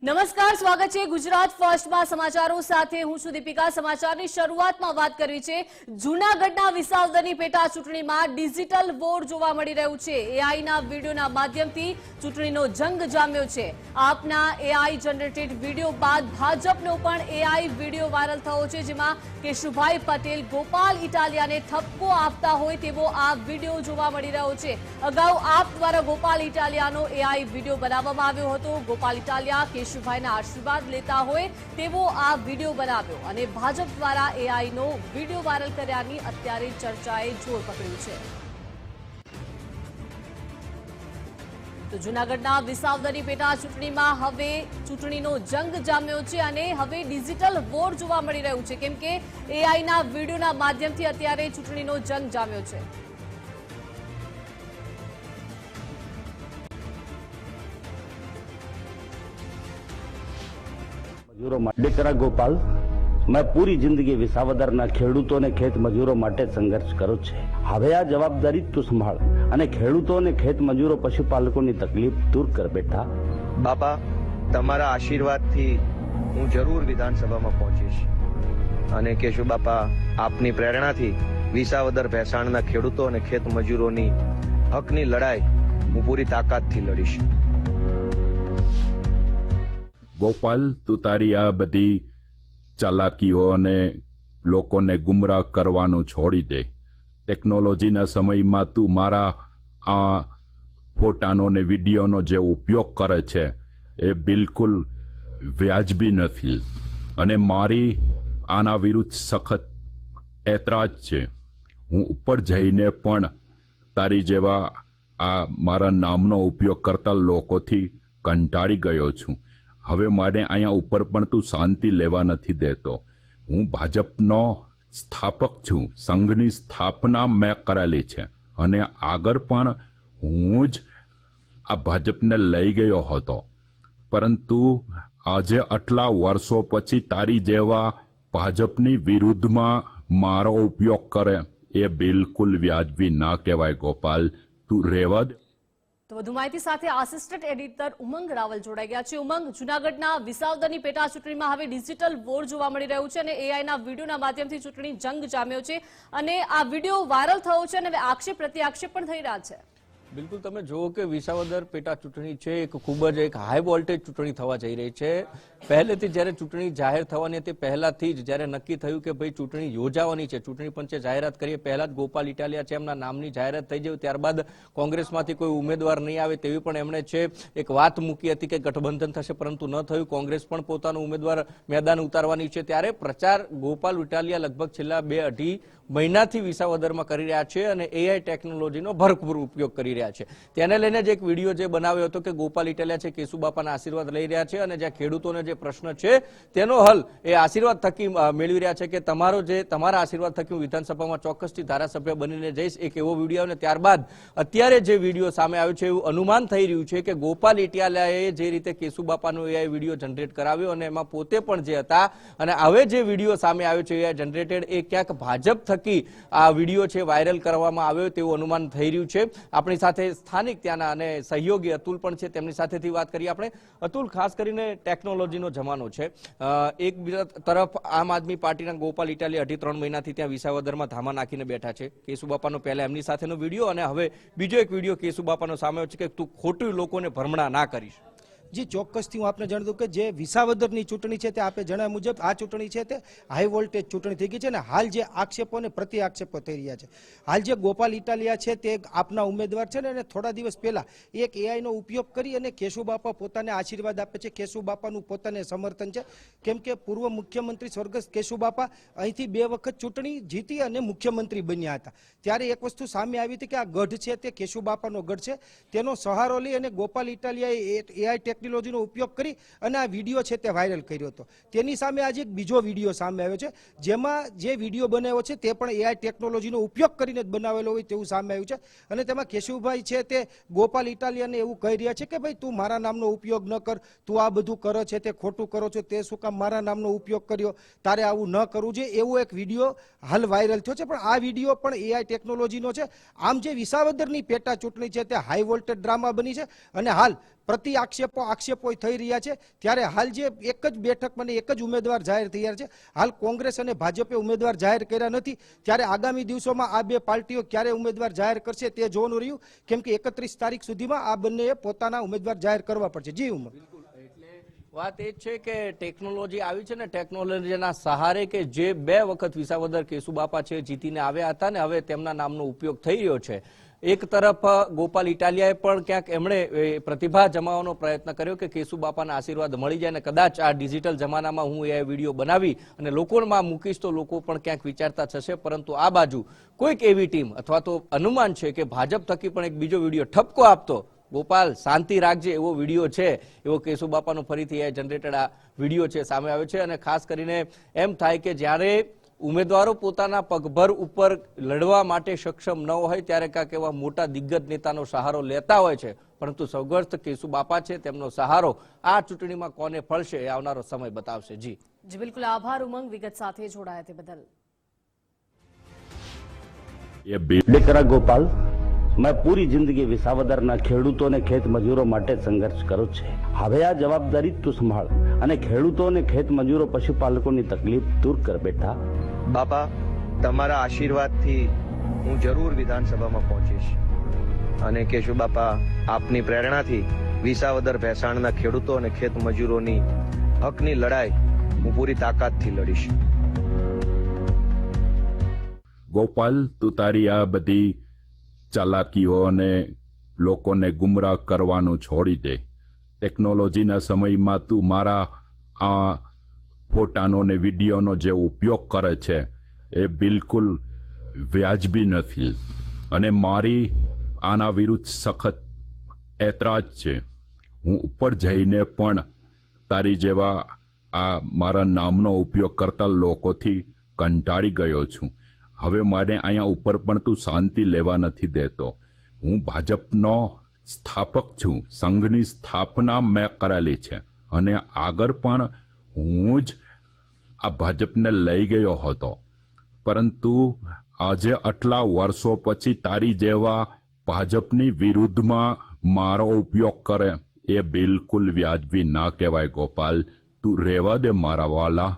નમસ્કાર, સ્વાગત છે ગુજરાત ફર્સ્ટમાં સમાચારો સાથે હું છું દીપિકા। સમાચારની શરૂઆતમાં વાત કરવી છે જૂનાગઢના વિસાવદરની પેટા ચૂંટણીમાં ડિજિટલ વોર જોવા મળી રહ્યું છે। એઆઈના વિડિયોના માધ્યમથી ચૂંટણીનો જંગ જામ્યો છે। આપના એઆઈ જનરેટેડ વિડિયો બાદ ભાજપનો પણ એઆઈ વિડિયો વાયરલ થયો છે, જેમાં કેશુભાઈ પટેલ ગોપાલ ઇટાલિયાને ઠપકો આપતા હોય તેવો આ વિડિયો જોવા મળી રહ્યો છે। અગાઉ આપ દ્વારા ગોપાલ ઇટાલિયાનો એઆઈ વિડિયો બનાવવામાં આવ્યો હતો। ગોપાલ ઇટાલિયા કેશુભાઈના આશીર્વાદ લેતા હોય તેવો આ વિડિયો બનાવ્યો અને ભાજપ દ્વારા એઆઈનો વિડિયો વાયરલ કર્યાની અત્યારે ચર્ચાએ જોર પકડ્યું છે। તો જૂનાગઢના વિસાવદરની પેટા ચૂંટણીમાં હવે ચૂંટણીનો જંગ જામ્યો છે અને હવે ડિજિટલ વોર જોવા મળી રહ્યું છે, કેમ કે એઆઈના વિડિયોના માધ્યમથી અત્યારે ચૂંટણીનો જંગ જામ્યો છે। દીકરા ગોપાલ, मैं पूरी जिंदगी विसावदરના ખેડૂતો અને ખેત મજૂરો માટે સંઘર્ષ કરું છું। હવે આ જવાબદારી તું સંભાળ અને ખેડૂતો અને ખેત મજૂરો પશુપાલકોની તકલીફ દૂર કર બેટા। બાપા, તમારા આશીર્વાદથી હું જરૂર વિધાનસભામાં પહોંચીશ અને કેશુ બાપા, આપની પ્રેરણાથી વિસાવદર ભેસાણના ખેડૂતો અને ખેત મજૂરોની હકની લડાઈ હું પૂરી તાકાતથી લડીશ। ગોપાલ, તું તારી આ બધી ચાલાકીઓ અને લોકોને ગુમરાહ કરવાનું છોડી દે। ટેકનોલોજીના સમયમાં તું મારા આ ફોટાનો ને વિડીયોનો જે ઉપયોગ કરે છે એ બિલકુલ વ્યાજબી નથી અને મારી આના વિરુદ્ધ સખત એતરાજ છે। હું ઉપર જઈને પણ તારી જેવા આ મારા નામનો ઉપયોગ કરતા લોકોથી કંટાળી ગયો છું। હવે મારે અહીંયા ઉપર પણ તું શાંતિ લેવા નથી દેતો। હું ભાજપનો સ્થાપક છું। સંઘની સ્થાપના મેં કરેલી છે અને આગળ પણ હું જ આ ભાજપને લઈ ગયો હતો, પરંતુ આજે આટલા વર્ષો પછી તારી જેવા ભાજપની વિરુદ્ધમાં મારો ઉપયોગ કરે એ બિલકુલ વ્યાજબી ના કહેવાય। ગોપાલ, તું રહેવા દે। તો વધુ માહિતી સાથે આસિસ્ટન્ટ એડિટર ઉમંગ રાવલ જોડાઈ ગયા છે। ઉમંગ, જૂનાગઢના વિસાવદરની પેટા ચૂંટણીમાં હવે ડિજિટલ વોર જોવા મળી રહ્યું છે અને એઆઈના વિડીયોના માધ્યમથી ચૂંટણી જંગ જામ્યો છે અને આ વિડીયો વાયરલ થયો છે અને હવે આક્ષેપ પ્રત્યાક્ષેપ પણ થઈ રહ્યા છે। બિલકુલ, તમે જુઓ કે વિસાવદર પેટા ચૂંટણી છે એક ખૂબ જ એક હાઈ વોલ્ટેજ ચૂંટણી થવા જઈ રહી છે। પહેલેથી જ્યારે ચૂંટણી જાહેર થવાની હતી પહેલાથી જ જ્યારે નક્કી થયું કે ભાઈ ચૂંટણી યોજાવાની છે, ચૂંટણી પંચે જાહેરાત કરીએ પહેલા જ ગોપાલ ઇટાલિયા છે એમના નામની જાહેરાત થઈ જાય, ત્યારબાદ કોંગ્રેસમાંથી કોઈ ઉમેદવાર નહીં આવે તેવી પણ એમણે છે એક વાત મૂકી હતી કે ગઠબંધન થશે, પરંતુ ન થયું। કોંગ્રેસ પણ પોતાનો ઉમેદવાર મેદાન ઉતારવાની છે, ત્યારે પ્રચાર ગોપાલ ઇટાલિયા લગભગ છેલ્લા 2-2.5 મહિનાથી વિસાવદરમાં કરી રહ્યા છે અને એઆઈ ટેકનોલોજીનો ભરપૂર ઉપયોગ કરી રહ્યા છે। તેને લઈને જ એક વિડીયો જે બનાવ્યો હતો કે ગોપાલ ઇટાલિયા છે કેશુબાપાના આશીર્વાદ લઈ રહ્યા છે અને જ્યાં ખેડૂતોને જે પ્રશ્ન છે તેનો હલ એ આશીર્વાદ થકી મેળવી રહ્યા છે કે તમારા આશીર્વાદ થકી હું વિધાનસભામાં ચોક્કસથી ધારાસભ્ય બનીને જઈશ, એક એવો વિડીયો। અને ત્યારબાદ અત્યારે જે વિડીયો સામે આવ્યો છે એવું અનુમાન થઈ રહ્યું છે કે ગોપાલ ઇટાલિયાએ જે રીતે કેશુબાપાનો એઆઈ વિડીયો જનરેટ કરાવ્યો અને એમાં પોતે પણ જે હતા અને હવે જે વિડીયો સામે આવ્યો છે એઆઈ જનરેટેડ એ ક્યાંક ભાજપ આ વિડીયો છે વાયરલ કરવામાં આવ્યો તેવું અનુમાન થઈ રહ્યું છે। આપણી સાથે સ્થાનિક ત્યાંના અને સહયોગી અતુલ પણ છે, તેમની સાથેથી વાત કરીએ આપણે। અતુલ, ખાસ કરીને ટેકનોલોજીનો જમાનો છે, એક બીજા તરફ આમ આદમી પાર્ટીના ગોપાલ ઇટાલિયા 2.5-3 મહિનાથી ત્યાં વિસાવદરમાં ધામા નાખીને બેઠા છે। કેશુબાપાનો પહેલા એમની સાથેનો વિડીયો અને હવે બીજો એક વિડીયો કેશુબાપાનો સામે આવ્યો છે કે તું ખોટું લોકોને ભ્રમણા ના કરીશ। જી, ચોક્કસથી હું આપને જણાવી દઉં કે જે વિસાવદરની ચૂંટણી છે તે આપે જણાવ્યા મુજબ આ ચૂંટણી છે તે હાઈ વોલ્ટેજ ચૂંટણી થઈ ગઈ છે અને હાલ જે આક્ષેપો અને પ્રતિ આક્ષેપો થઈ રહ્યા છે, હાલ જે ગોપાલ ઇટાલિયા છે તે આપના ઉમેદવાર છે ને, અને થોડા દિવસ પહેલા એક એઆઈનો ઉપયોગ કરી અને કેશુબાપા પોતાને આશીર્વાદ આપે છે। કેશુબાપાનું પોતાને સમર્થન છે, કેમ કે પૂર્વ મુખ્યમંત્રી સ્વર્ગસ્થ કેશુબાપા અહીંથી 2 વખત ચૂંટણી જીતી અને મુખ્યમંત્રી બન્યા હતા। ત્યારે એક વસ્તુ સામે આવી હતી કે આ ગઢ છે તે કેશુબાપાનો ગઢ છે, તેનો સહારો લઈ અને ગોપાલ ઇટાલિયાએ એઆઈ ટેકનોલોજીનો ઉપયોગ કરી અને આ વિડીયો છે તે વાયરલ કર્યો હતો। તેની સામે આજે એક બીજો વિડીયો સામે આવ્યો છે, જેમાં જે વિડીયો બનાવ્યો છે તે પણ એઆઈ ટેકનોલોજીનો ઉપયોગ કરીને જ બનાવેલો હોય તેવું સામે આવ્યું છે અને તેમાં કેશુભાઈ છે તે ગોપાલ ઇટાલિયાને એવું કહી રહ્યા છે કે ભાઈ તું મારા નામનો ઉપયોગ ન કર, તું આ બધું કરો છે તે ખોટું કરો છો, તે શું કામ મારા નામનો ઉપયોગ કર્યો, તારે આવું ન કરવું જોઈએ, એવો એક વિડીયો હાલ વાયરલ થયો છે। પણ આ વિડીયો પણ એઆઈ ટેકનોલોજીનો છે। આમ જે વિસાવદરની પેટા ચૂંટણી છે તે હાઈ વોલ્ટેજ ડ્રામા બની છે અને હાલ પ્રતિ આક્ષેપો થઈ રહ્યા છે, ત્યારે હાલ જે એક જ બેઠક એક જ ઉમેદવાર જાહેર થયા છે, હાલ કોંગ્રેસ અને ભાજપે ઉમેદવાર જાહેર કર્યા નથી, ત્યારે આગામી દિવસોમાં આ બે પાર્ટીઓ ક્યારે ઉમેદવાર જાહેર કરશે તે જોવાનું રહ્યું, કેમ કે 31 તારીખ સુધીમાં આ બંનેએ પોતાના ઉમેદવાર જાહેર કરવા પડશે. જી ઉમર, વાત એ છે કે ટેકનોલોજી આવી છે ને, ટેકનોલોજીના સહારે કે જે 2 વખત વિસાવદર કેશુબાપા છે જીતીને આવ્યા હતા ને હવે તેમના નામનો ઉપયોગ થઈ રહ્યો છે. એક તરફ ગોપાલ ઇટાલિયાએ પણ ક્યાંક એમણે પ્રતિભા જમાવવાનો પ્રયત્ન કર્યો કે કેશુબાપાના આશીર્વાદ મળી જાય ને કદાચ આ ડિજિટલ જમાનામાં હું એ વિડીયો બનાવી અને લોકોમાં મૂકીશ તો લોકો પણ ક્યાંક વિચારતા થશે, પરંતુ આ બાજુ કોઈક એવી ટીમ અથવા તો અનુમાન છે કે ભાજપ થકી પણ એક બીજો વિડીયો ઠપકો આપતો ગોપાલ શાંતિ રાખજે એવો વિડીયો છે, એવો કેશુબાપાનો ફરીથી એ જનરેટેડ આ વિડીયો છે સામે આવ્યો છે. અને ખાસ કરીને એમ થાય કે જ્યારે ઉમેદવારો પોતાના પગભર ઉપર લડવા માટે સક્ષમ ન હોય ત્યારે કાંઈક એવા મોટા દિગ્ગજ નેતાનો સહારો લેતા હોય છે, પરંતુ સૌગર્થ કેશુબાપા છે તેમનો સહારો આ ચૂંટણીમાં કોને ફળશે એ આવનારો સમય બતાવશે. જી બિલકુલ આભાર ઉમંગ, વિગત સાથે જોડાયા તે બદલ. દીકરા ગોપાલ, મેં પૂરી જિંદગી વિસાવદરના ખેડૂતો અને ખેત મજૂરો માટે સંઘર્ષ કર્યો છે. હવે આ જવાબદારી તું સંભાળ અને ખેડૂતો અને ખેત મજૂરો પશુપાલકોની તકલીફ દૂર કર બેટા. બાપા, તમારા આશીર્વાદથી હું જરૂર વિધાનસભામાં પહોંચીશ અને કેશુ બાપા આપની પ્રેરણાથી વિસાવદર ભેસાણના ખેડૂતો અને ખેત મજૂરોની હકની લડાઈ હું પૂરી તાકાતથી લડીશ. ગોપાલ, તું તારી આ બધી ચાલાકીઓ અને લોકોને ગુમરાહ કરવાનું છોડી દે. ટેકનોલોજીના સમયમાં તું મારા આ ફોટાનો ને વિડીયોનો જે ઉપયોગ કરે છે એ બિલકુલ વ્યાજબી નથી અને મારી આના વિરુદ્ધ સખત એતરાજ છે. હું ઉપર જઈને પણ તારી જેવા આ મારા નામનો ઉપયોગ કરતા લોકોથી કંટાળી ગયો છું. હવે મારે અહીંયા ઉપર પણ તું શાંતિ લેવા નથી દેતો. હું ભાજપનો સ્થાપક છું, સંઘની સ્થાપના મેં કરેલી છે અને આગળ પણ હું જ આ ભાજપને લઈ ગયો હતો, પરંતુ આજે આટલા વર્ષો પછી તારી જેવા ભાજપની વિરુદ્ધમાં મારો ઉપયોગ કરે એ બિલકુલ વ્યાજબી ના કહેવાય. ગોપાલ, તું રહેવા દે મારા વાલા.